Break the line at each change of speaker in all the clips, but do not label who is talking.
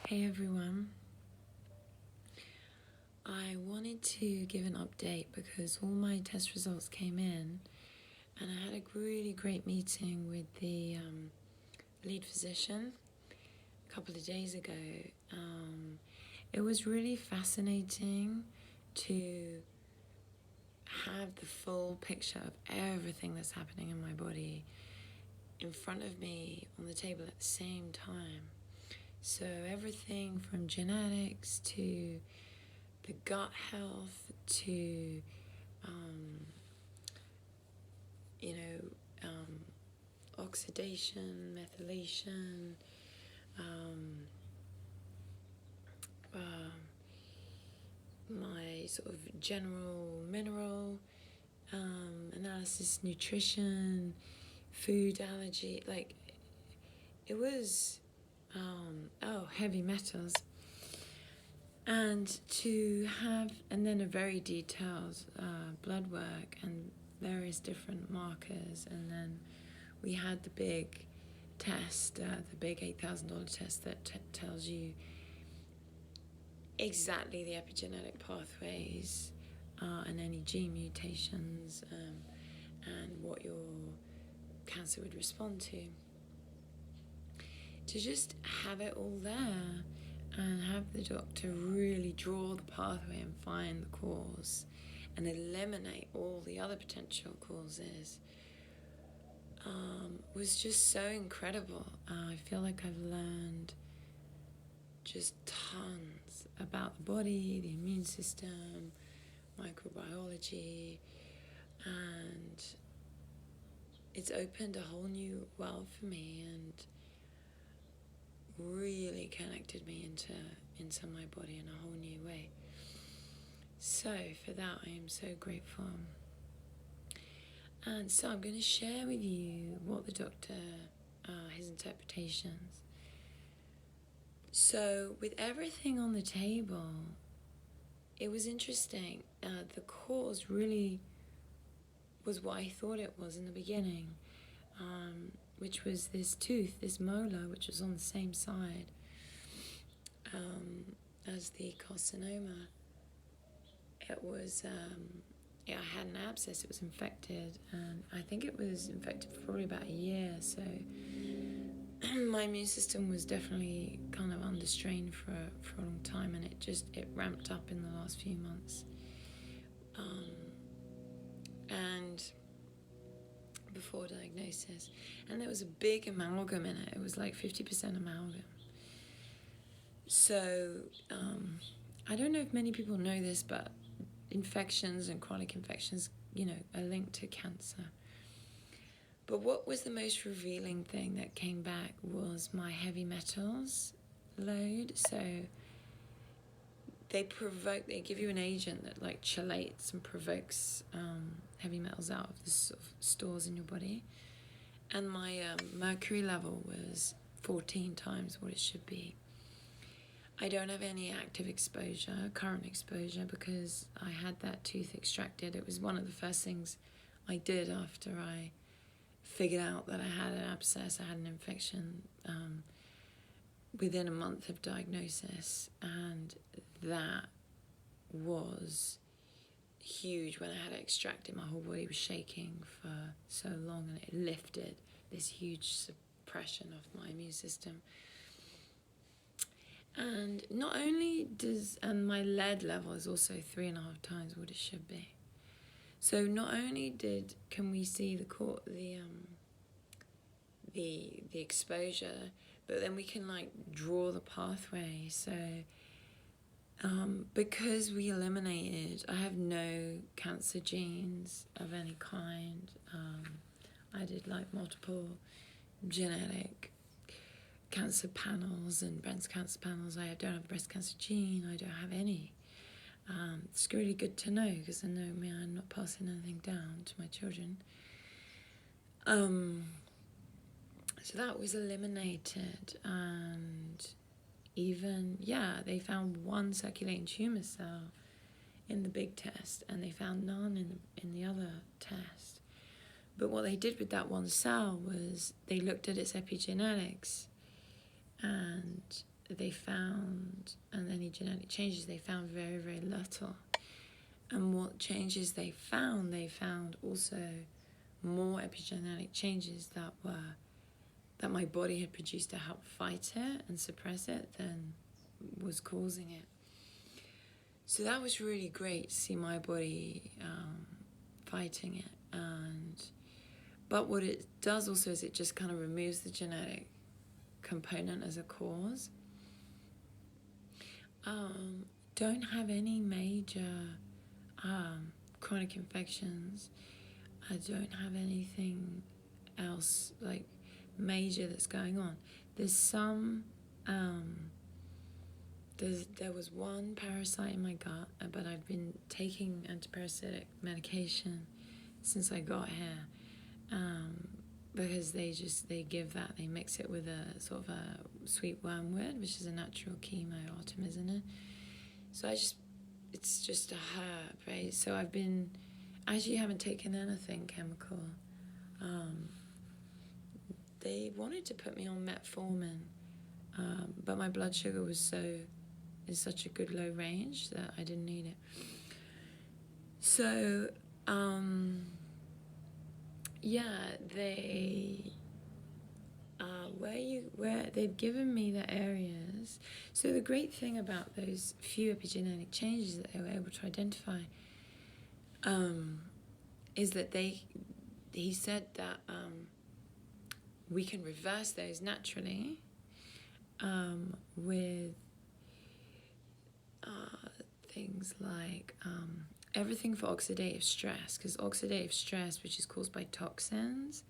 Hey everyone, I wanted to give an update because all my test results came in and I had a really great meeting with the lead physician a couple of days ago. It was really fascinating to have the full picture of everything that's happening in my body in front of me on the table at the same time. So everything from genetics to the gut health to, oxidation, methylation, my sort of general mineral analysis, nutrition, food allergy, it was, heavy metals. And then a very detailed blood work and various different markers. And then we had the big test, the big $8,000 test that tells you exactly the epigenetic pathways and any gene mutations and what your cancer would respond to. To just have it all there and have the doctor really draw the pathway and find the cause and eliminate all the other potential causes was just so incredible. I feel like I've learned just tons about the body, the immune system, microbiology, and it's opened a whole new world for me and really connected me into my body in a whole new way. So for that I am so grateful. And so I'm going to share with you what the doctor, his interpretations. So with everything on the table, it was interesting. The cause really was what I thought it was in the beginning, which was this tooth, this molar, which was on the same side as the carcinoma. It was, I had an abscess, it was infected, and I think it was infected for probably about a year, so my immune system was definitely kind of under strain for a long time, and it ramped up in the last few months. And before diagnosis, and there was a big amalgam in it. It was like 50% amalgam. So I don't know if many people know this, but infections and chronic infections, are linked to cancer. But what was the most revealing thing that came back was my heavy metals load. So they give you an agent that like chelates and provokes heavy metals out of the sort of stores in your body. And my mercury level was 14 times what it should be. I don't have any active exposure, current exposure, because I had that tooth extracted. It was one of the first things I did after I figured out that I had an abscess, I had an infection within a month of diagnosis, and that was huge. When I had it extracted, my whole body was shaking for so long, and it lifted this huge suppression of my immune system. And not only and my lead level is also 3.5 times what it should be. So not only can we see the exposure, but then we can draw the pathway. So because we eliminated, I have no cancer genes of any kind. I did multiple genetic cancer panels and breast cancer panels. I don't have a breast cancer gene. I don't have any. It's really good to know, because I know I'm not passing anything down to my children. So that was eliminated, and even, they found one circulating tumour cell in the big test, and they found none in the other test. But what they did with that one cell was they looked at its epigenetics, and they found, and any genetic changes, they found very, very little. And what changes they found also more epigenetic changes that my body had produced to help fight it and suppress it than was causing it. So that was really great to see my body fighting it. But what it does also is it just kind of removes the genetic component as a cause. Don't have any major chronic infections. I don't have anything else like major that's going on. There's some there was one parasite in my gut, but I've been taking antiparasitic medication since I got here, because they give that, they mix it with a sort of a sweet wormwood, which is a natural chemo artemisinin. So it's just a herb, right? So I actually haven't taken anything chemical. They wanted to put me on metformin, but my blood sugar was in such a good low range that I didn't need it. So, they've given me the areas. So the great thing about those few epigenetic changes that they were able to identify, is that he said that we can reverse those naturally with things like everything for oxidative stress, because oxidative stress, which is caused by toxins,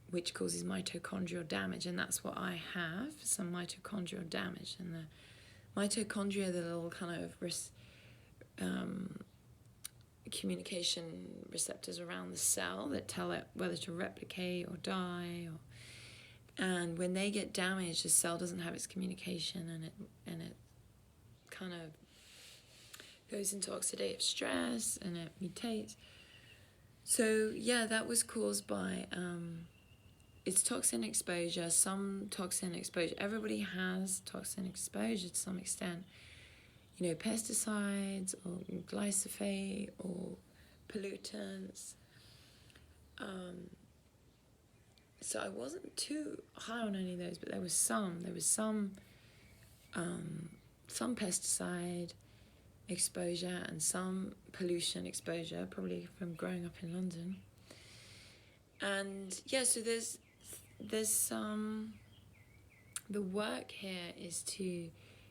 which causes mitochondrial damage, and that's what I have, some mitochondrial damage. And the mitochondria are the little kind of communication receptors around the cell that tell it whether to replicate or die, and when they get damaged, the cell doesn't have its communication, and it kind of goes into oxidative stress and it mutates. So that was caused by it's toxin exposure. Some toxin exposure, everybody has toxin exposure to some extent, pesticides or glyphosate or pollutants. So I wasn't too high on any of those, but there was some pesticide exposure and some pollution exposure, probably from growing up in London. And so there's the work here is to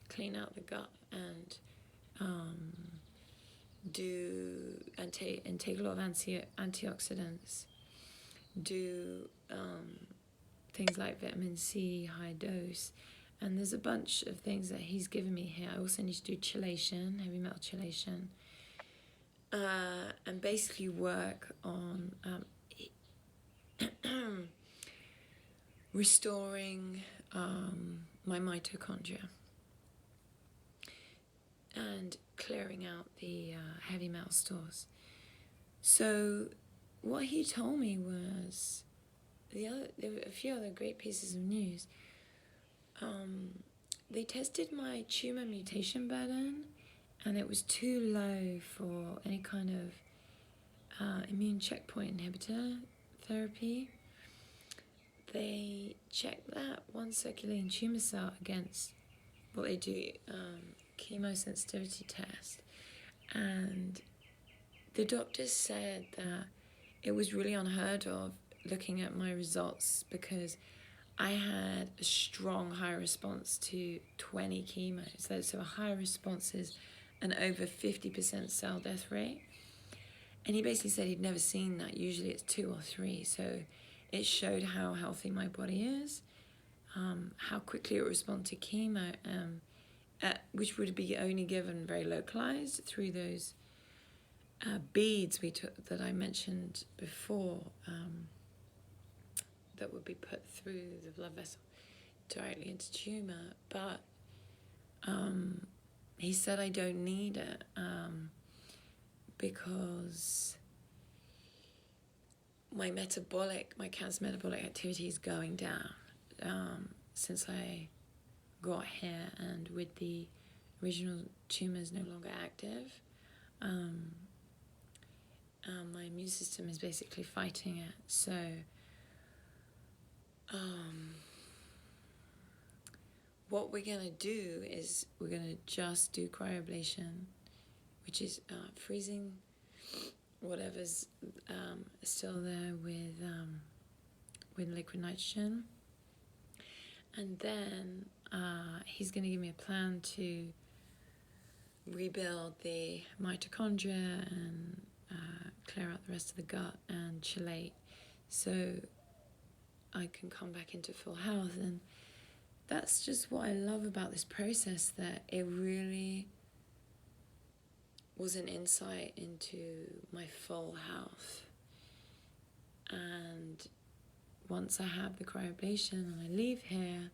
clean out the gut and take a lot of antioxidants, do things like vitamin C, high dose, and there's a bunch of things that he's given me here. I also need to do chelation, heavy metal chelation, and basically work on restoring my mitochondria and clearing out the heavy metal stores. So what he told me was there were a few other great pieces of news. They tested my tumor mutation burden, and it was too low for any kind of immune checkpoint inhibitor therapy. They checked that one circulating tumor cell against what they do, chemosensitivity test, and the doctors said that it was really unheard of looking at my results, because I had a strong high response to 20 chemos. So a high response is an over 50% cell death rate. And he basically said he'd never seen that. Usually it's 2 or 3. So it showed how healthy my body is, how quickly it would respond to chemo, which would be only given very localized through those beads we took that I mentioned before, that would be put through the blood vessel directly into tumor. But he said I don't need it because my cancer metabolic activity is going down since I got here, and with the original tumours no longer active, my immune system is basically fighting it. So what we're going to do is we're going to just do cryoablation, which is freezing whatever's still there with liquid nitrogen. And then he's going to give me a plan to rebuild the mitochondria and clear out the rest of the gut and chelate, so I can come back into full health. And that's just what I love about this process, that it really was an insight into my full health. And once I have the cryoablation and I leave here,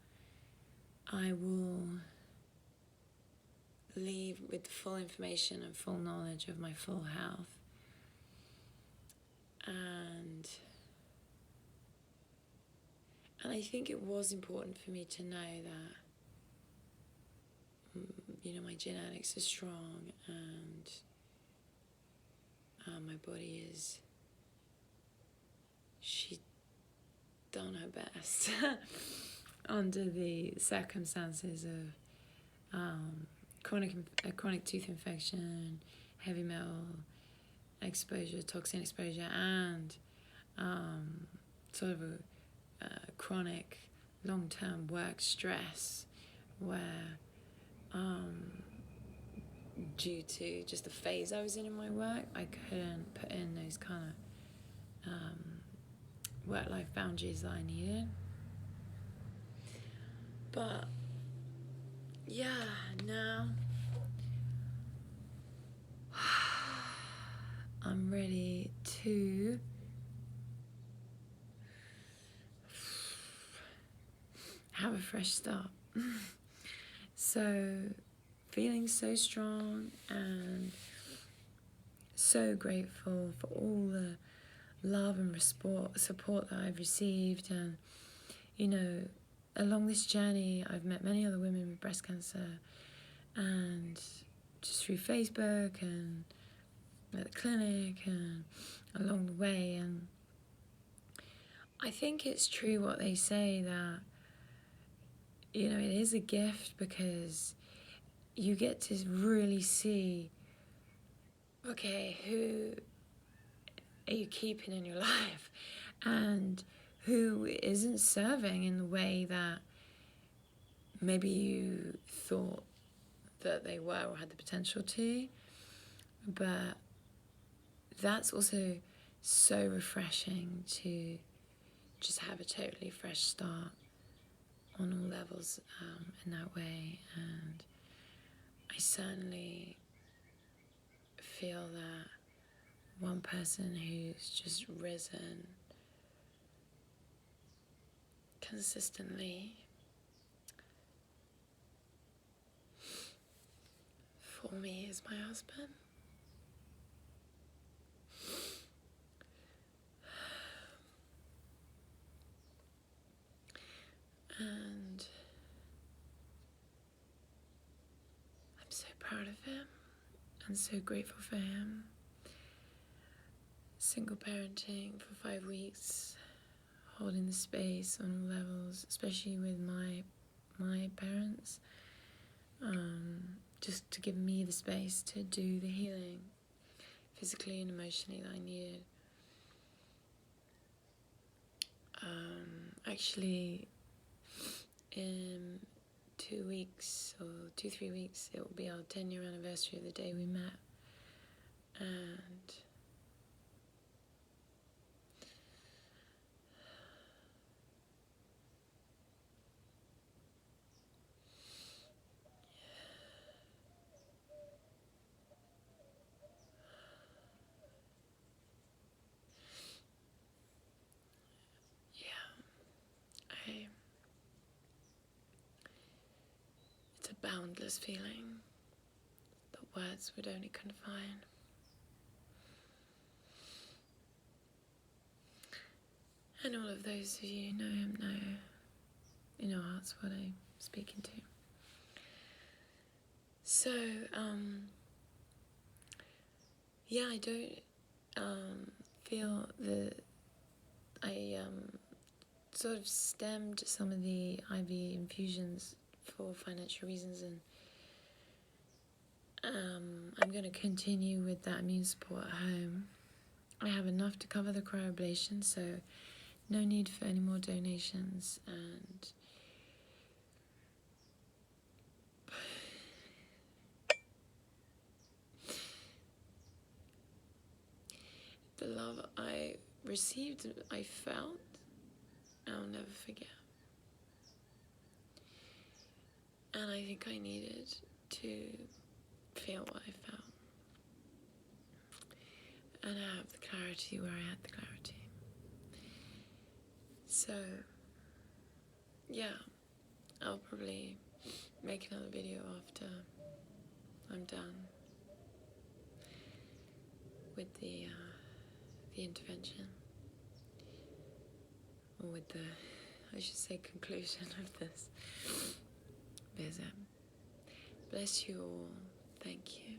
I will leave with the full information and full knowledge of my full health. And I think it was important for me to know that, my genetics are strong, and my body she done her best under the circumstances of chronic tooth infection, heavy metal exposure, toxin exposure, and sort of a chronic long-term work stress, where due to just the phase I was in my work, I couldn't put in those kind of work-life boundaries that I needed. But yeah, now I'm ready to have a fresh start. So feeling so strong and so grateful for all the love and support that I've received. And along this journey I've met many other women with breast cancer, and just through Facebook and at the clinic and along the way. And I think it's true what they say, that it is a gift, because you get to really see, okay, who are you keeping in your life, and who isn't serving in the way that maybe you thought that they were or had the potential to. But that's also so refreshing to just have a totally fresh start on all levels in that way. And I certainly feel that one person who's just risen consistently for me is my husband. And I'm so proud of him and so grateful for him. Single parenting for 5 weeks, holding the space on all levels, especially with my parents, just to give me the space to do the healing physically and emotionally that I needed. Actually, in 2 weeks or 3 weeks, it will be our 10-year anniversary of the day we met. And it's a boundless feeling that words would only confine. And all of those of you who know him know in your hearts what I'm speaking to. So, yeah, I don't feel that I sort of stemmed some of the IV infusions for financial reasons, and I'm going to continue with that immune support at home. I have enough to cover the cryoablation, so no need for any more donations, and the love I received, I felt, I'll never forget. And I think I needed to feel what I felt. And I have the clarity where I had the clarity. So, yeah, I'll probably make another video after I'm done with the intervention, or with the, I should say, conclusion of this visit. Bless you all. Thank you.